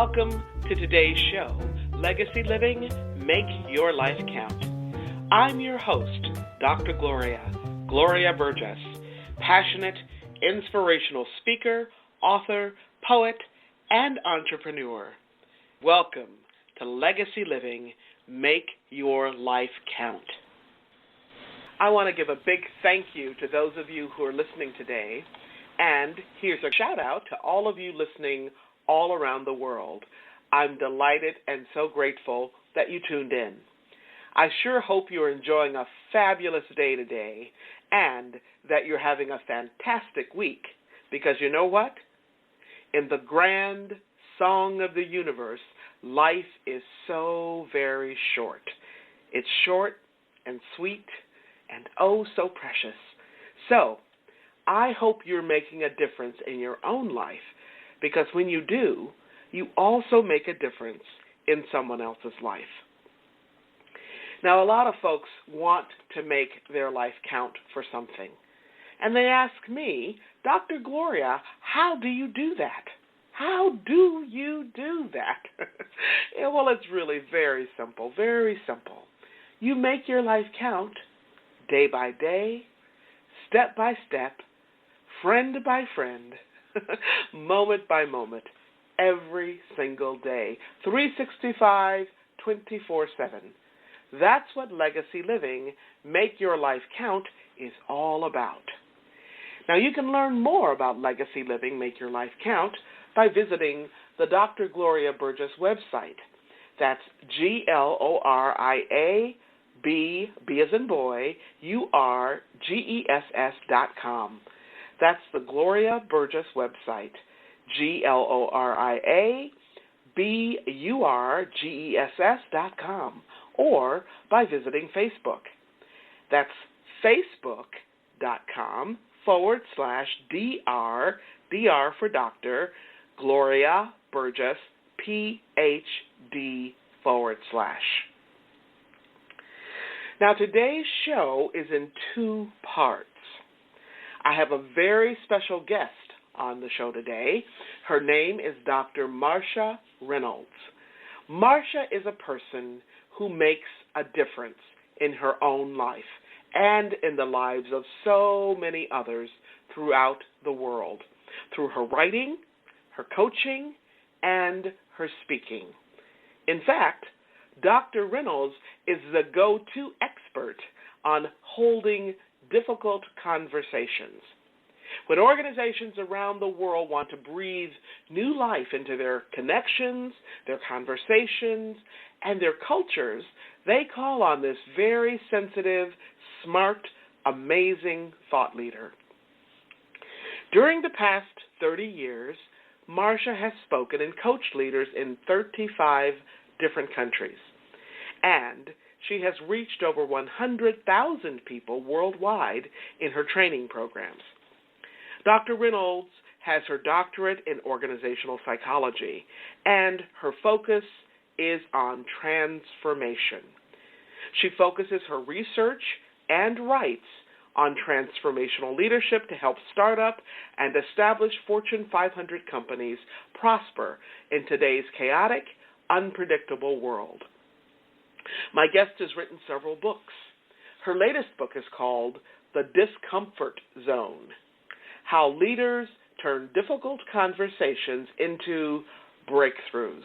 Welcome to today's show, Legacy Living, Make Your Life Count. I'm your host, Dr. Gloria Burgess, passionate, inspirational speaker, author, poet, and entrepreneur. Welcome to Legacy Living, Make Your Life Count. I want to give a big thank you to those of you who are listening today, and here's a shout out to all of you listening all around the world. I'm delighted and so grateful that you tuned in. I sure hope you're enjoying a fabulous day today and that you're having a fantastic week, because you know what? In the grand song of the universe, life is so very short. It's short and sweet and oh so precious. So I hope you're making a difference in your own life, because when you do, you also make a difference in someone else's life. Now, a lot of folks want to make their life count for something. And they ask me, Dr. Gloria, how do you do that? How do you do that? Well, it's really very simple, very simple. You make your life count day by day, step by step, friend by friend, moment by moment, every single day, 365, 24/7. That's what Legacy Living, Make Your Life Count is all about. Now, you can learn more about Legacy Living, Make Your Life Count by visiting the Dr. Gloria Burgess website. That's GLORIA, B as in boy, URGESS.com. That's the Gloria Burgess website, GLORIA, BURGESS.com, or by visiting Facebook. That's Facebook.com/DR for Dr. Gloria Burgess, PhD/. Now, today's show is in two parts. I have a very special guest on the show today. Her name is Dr. Marcia Reynolds. Marcia is a person who makes a difference in her own life and in the lives of so many others throughout the world, through her writing, her coaching, and her speaking. In fact, Dr. Reynolds is the go-to expert on holding difficult conversations. When organizations around the world want to breathe new life into their connections, their conversations, and their cultures, they call on this very sensitive, smart, amazing thought leader. During the past 30 years, Marcia has spoken and coached leaders in 35 different countries, and she has reached over 100,000 people worldwide in her training programs. Dr. Reynolds has her doctorate in organizational psychology, and her focus is on transformation. She focuses her research and writes on transformational leadership to help startup and established Fortune 500 companies prosper in today's chaotic, unpredictable world. My guest has written several books. Her latest book is called The Discomfort Zone: How Leaders Turn Difficult Conversations into Breakthroughs.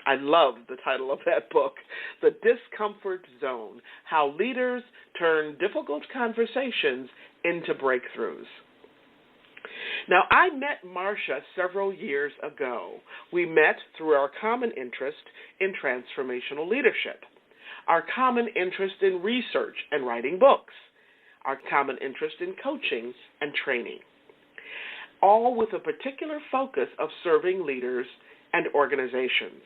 I love the title of that book, The Discomfort Zone: How Leaders Turn Difficult Conversations into Breakthroughs. Now, I met Marcia several years ago. We met through our common interest in transformational leadership, our common interest in research and writing books, our common interest in coaching and training, all with a particular focus of serving leaders and organizations.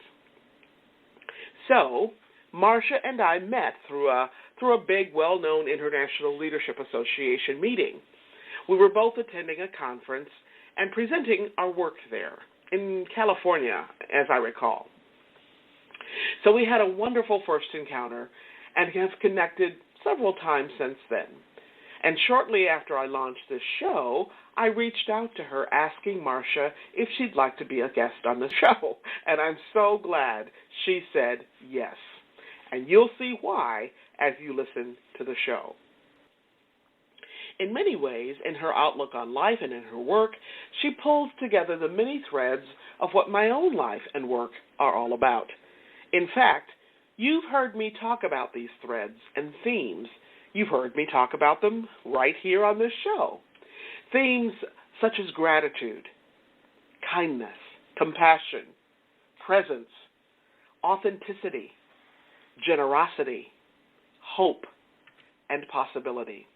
So, Marcia and I met through a big, well-known International Leadership Association meeting. We were both attending a conference and presenting our work there in California, as I recall. So we had a wonderful first encounter and have connected several times since then. And shortly after I launched this show, I reached out to her asking Marcia if she'd like to be a guest on the show. And I'm so glad she said yes. And you'll see why as you listen to the show. In many ways, in her outlook on life and in her work, she pulls together the many threads of what my own life and work are all about. In fact, you've heard me talk about these threads and themes. You've heard me talk about them right here on this show. Themes such as gratitude, kindness, compassion, presence, authenticity, generosity, hope, and possibility.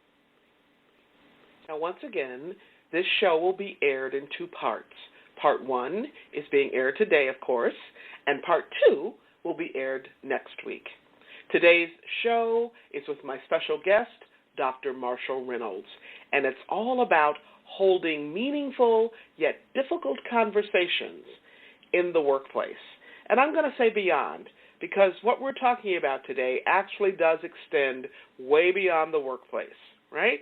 Now, once again, this show will be aired in two parts. Part 1 is being aired today, of course, and Part 2 will be aired next week. Today's show is with my special guest, Dr. Marcia Reynolds, and it's all about holding meaningful yet difficult conversations in the workplace. And I'm going to say beyond, because what we're talking about today actually does extend way beyond the workplace, right?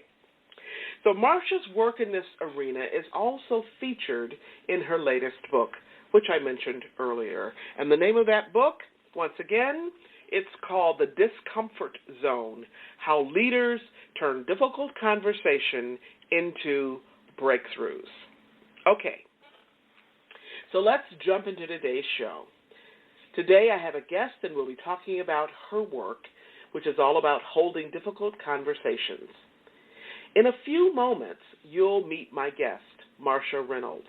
So Marcia's work in this arena is also featured in her latest book, which I mentioned earlier. And the name of that book, once again, it's called The Discomfort Zone, How Leaders Turn Difficult Conversation into Breakthroughs. Okay, so let's jump into today's show. Today I have a guest, and we'll be talking about her work, which is all about holding difficult conversations. In a few moments, you'll meet my guest, Marcia Reynolds.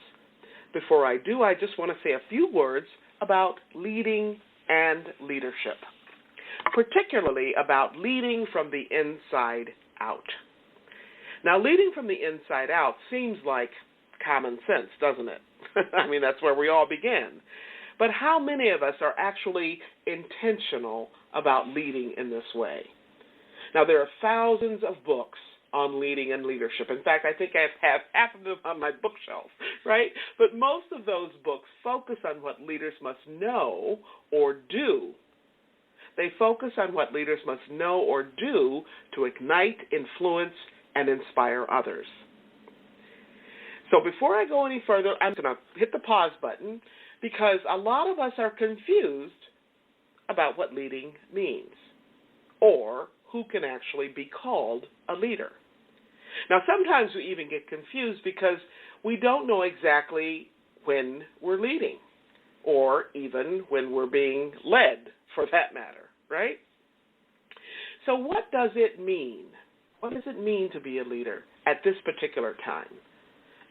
Before I do, I just want to say a few words about leading and leadership, particularly about leading from the inside out. Now, leading from the inside out seems like common sense, doesn't it? I mean, that's where we all begin. But how many of us are actually intentional about leading in this way? Now, there are thousands of books on leading and leadership. In fact, I think I have half of them on my bookshelf, right? But most of those books focus on what leaders must know or do. They focus on what leaders must know or do to ignite, influence, and inspire others. So before I go any further, I'm going to hit the pause button because a lot of us are confused about what leading means or who can actually be called a leader. Now, sometimes we even get confused because we don't know exactly when we're leading or even when we're being led, for that matter, right? So what does it mean? What does it mean to be a leader at this particular time?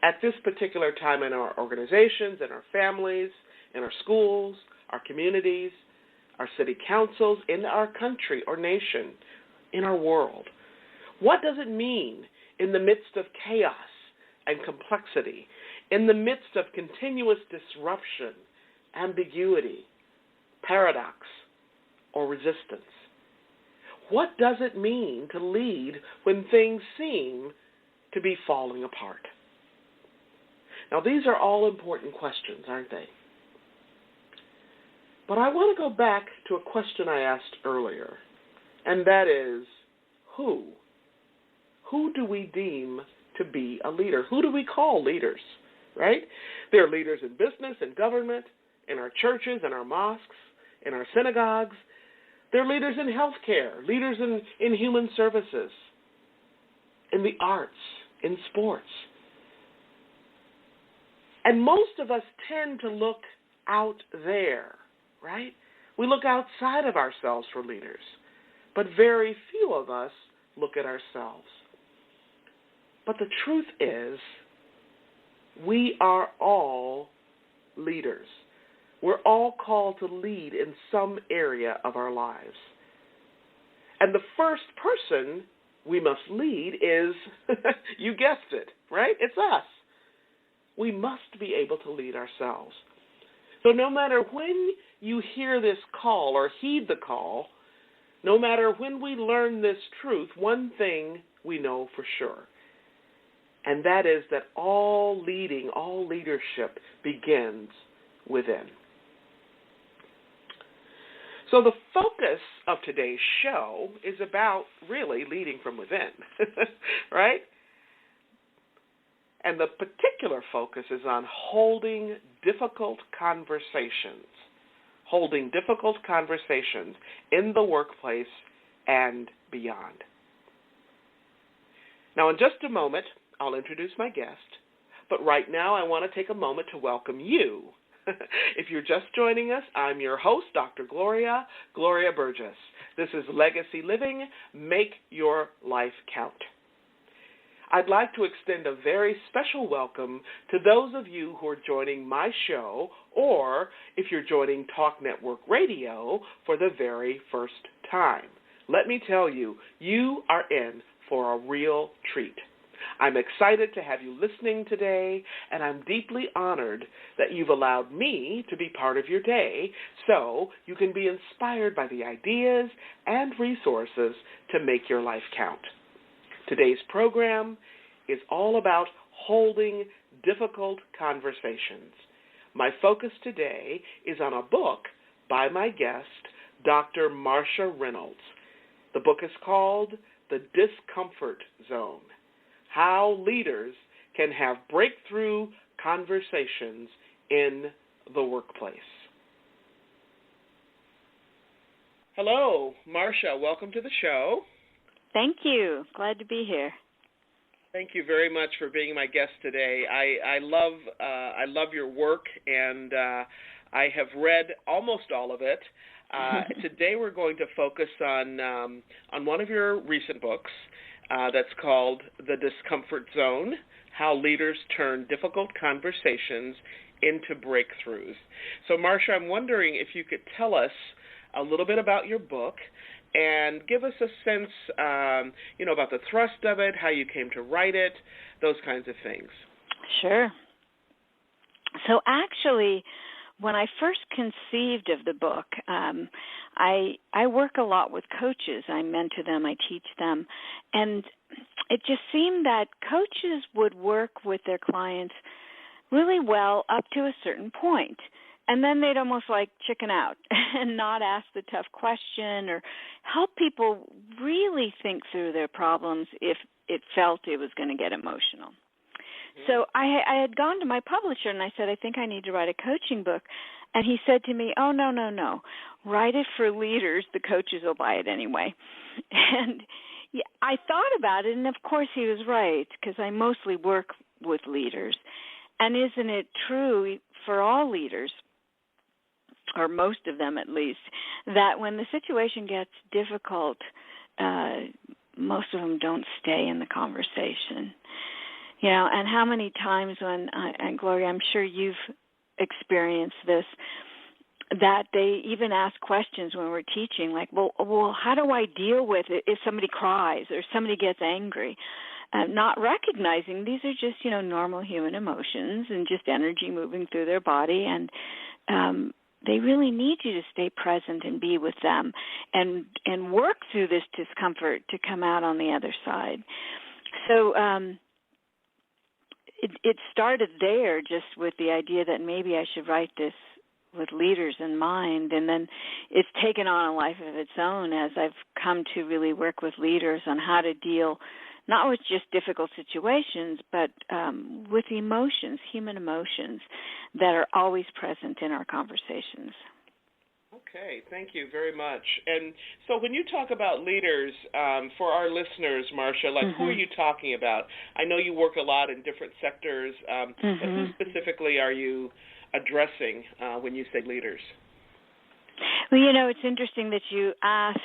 At this particular time in our organizations, in our families, in our schools, our communities, our city councils, in our country or nation, in our world. What does it mean in the midst of chaos and complexity, in the midst of continuous disruption, ambiguity, paradox, or resistance? What does it mean to lead when things seem to be falling apart? Now, these are all important questions, aren't they? But I want to go back to a question I asked earlier, and that is, who? Who do we deem to be a leader? Who do we call leaders, right? There are leaders in business and government, in our churches, in our mosques, in our synagogues. There are leaders in healthcare, leaders in human services, in the arts, in sports. And most of us tend to look out there, right? We look outside of ourselves for leaders, but very few of us look at ourselves. But the truth is, we are all leaders. We're all called to lead in some area of our lives. And the first person we must lead is, you guessed it, right? It's us. We must be able to lead ourselves. So no matter when you hear this call or heed the call, no matter when we learn this truth, one thing we know for sure, and that is that all leading, all leadership begins within. So the focus of today's show is about really leading from within, right? And the particular focus is on holding difficult conversations in the workplace and beyond. Now, in just a moment, I'll introduce my guest, but right now I want to take a moment to welcome you. If you're just joining us, I'm your host, Dr. Gloria Burgess. This is Legacy Living, Make Your Life Count. I'd like to extend a very special welcome to those of you who are joining my show, or if you're joining Talk Network Radio for the very first time. Let me tell you, you are in for a real treat. I'm excited to have you listening today, and I'm deeply honored that you've allowed me to be part of your day so you can be inspired by the ideas and resources to make your life count. Today's program is all about holding difficult conversations. My focus today is on a book by my guest, Dr. Marcia Reynolds. The book is called The Discomfort Zone: How Leaders Can Have Breakthrough Conversations in the Workplace. Hello, Marcia. Welcome to the show. Thank you. Glad to be here. Thank you very much for being my guest today. I love your work, and I have read almost all of it. Today we're going to focus on one of your recent books that's called The Discomfort Zone: How Leaders Turn Difficult Conversations into Breakthroughs. So, Marcia, I'm wondering if you could tell us a little bit about your book and give us a sense, about the thrust of it, how you came to write it, those kinds of things. Sure. So actually, when I first conceived of the book, I work a lot with coaches. I mentor them, I teach them, and it just seemed that coaches would work with their clients really well up to a certain point. And then they'd almost like chicken out and not ask the tough question or help people really think through their problems if it felt it was going to get emotional. Mm-hmm. So I had gone to my publisher and I said, I think I need to write a coaching book. And he said to me, oh, no. Write it for leaders. The coaches will buy it anyway. And yeah, I thought about it, and of course he was right, because I mostly work with leaders. And isn't it true for all leaders, or most of them at least, that when the situation gets difficult, most of them don't stay in the conversation. And how many times when, and Gloria, I'm sure you've experienced this, that they even ask questions when we're teaching, like, well, how do I deal with it if somebody cries or somebody gets angry? Not recognizing these are just, normal human emotions and just energy moving through their body, and they really need you to stay present and be with them and work through this discomfort to come out on the other side. So it started there, just with the idea that maybe I should write this with leaders in mind, and then it's taken on a life of its own as I've come to really work with leaders on how to deal not with just difficult situations, but with emotions, human emotions that are always present in our conversations. Okay, thank you very much. And so when you talk about leaders, for our listeners, Marcia, who are you talking about? I know you work a lot in different sectors, but who specifically are you addressing when you say leaders? Well, it's interesting that you ask,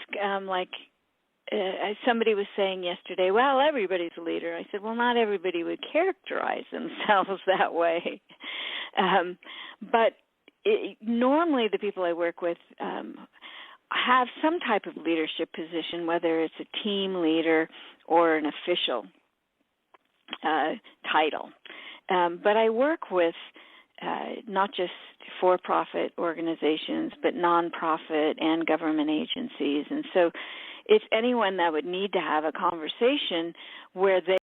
somebody was saying yesterday, well, everybody's a leader. I said, well, not everybody would characterize themselves that way. But normally the people I work with have some type of leadership position, whether it's a team leader or an official title. But I work with not just for-profit organizations, but nonprofit and government agencies. And so it's anyone that would need to have a conversation where they